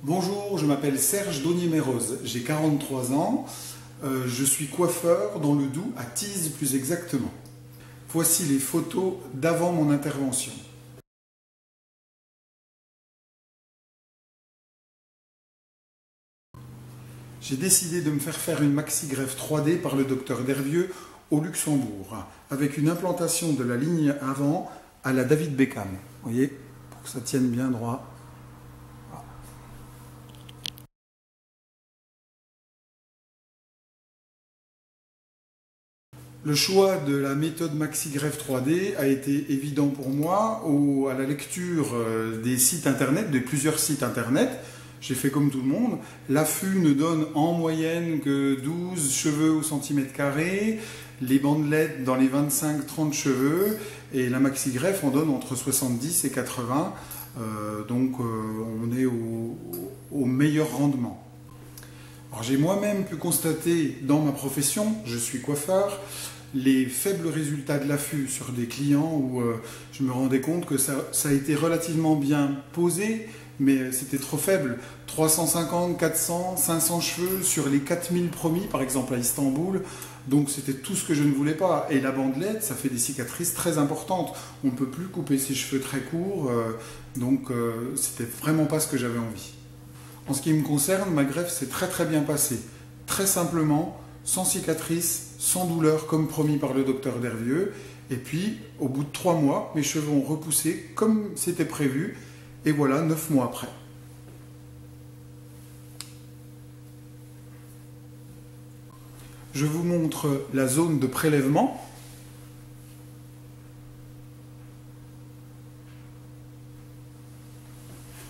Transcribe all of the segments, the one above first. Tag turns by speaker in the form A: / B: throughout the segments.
A: Bonjour, je m'appelle Serge Daunier-Mérose, j'ai 43 ans, je suis coiffeur dans le Doubs, à Thise plus exactement. Voici les photos d'avant mon intervention. J'ai décidé de me faire une maxi-greffe 3D par le docteur Dervieux au Luxembourg, avec une implantation de la ligne avant à la David Beckham. Vous voyez, pour que ça tienne bien droit. Le choix de la méthode maxi-greffe 3D a été évident pour moi à la lecture des sites internet, de plusieurs sites internet. J'ai fait comme tout le monde. L'affût ne donne en moyenne que 12 cheveux au centimètre carré, les bandelettes dans les 25-30 cheveux, et la maxi-greffe en donne entre 70 et 80. On est au meilleur rendement. Alors j'ai moi-même pu constater dans ma profession, je suis coiffeur, les faibles résultats de l'affût sur des clients où je me rendais compte que ça a été relativement bien posé, mais c'était trop faible. 350, 400, 500 cheveux sur les 4000 promis, par exemple à Istanbul, donc c'était tout ce que je ne voulais pas. Et la bandelette, ça fait des cicatrices très importantes. On ne peut plus couper ses cheveux très courts, c'était vraiment pas ce que j'avais envie. En ce qui me concerne, ma greffe s'est très bien passée. Très simplement, sans cicatrice, sans douleur, comme promis par le docteur Dervieux. Et puis, au bout de 3 mois, mes cheveux ont repoussé comme c'était prévu. Et voilà, 9 mois après. Je vous montre la zone de prélèvement.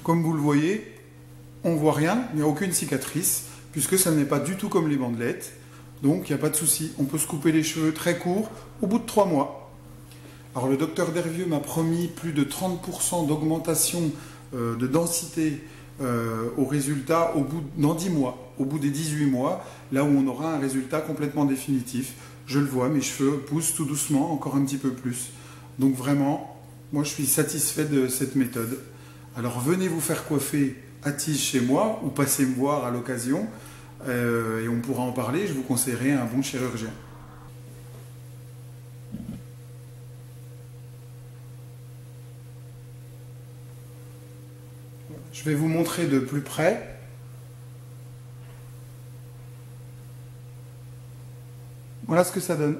A: Comme vous le voyez, on ne voit rien, il n'y a aucune cicatrice, puisque ça n'est pas du tout comme les bandelettes. Donc il n'y a pas de souci, on peut se couper les cheveux très courts au bout de 3 mois. Alors le docteur Dervieux m'a promis plus de 30% d'augmentation de densité au résultat dans 10 mois, au bout des 18 mois, là où on aura un résultat complètement définitif. Je le vois, mes cheveux poussent tout doucement, encore un petit peu plus. Donc vraiment, moi je suis satisfait de cette méthode. Alors venez vous faire coiffer à Thise chez moi ou passez me voir à l'occasion et on pourra en parler, je vous conseillerai un bon chirurgien. Je vais vous montrer de plus près. Voilà ce que ça donne.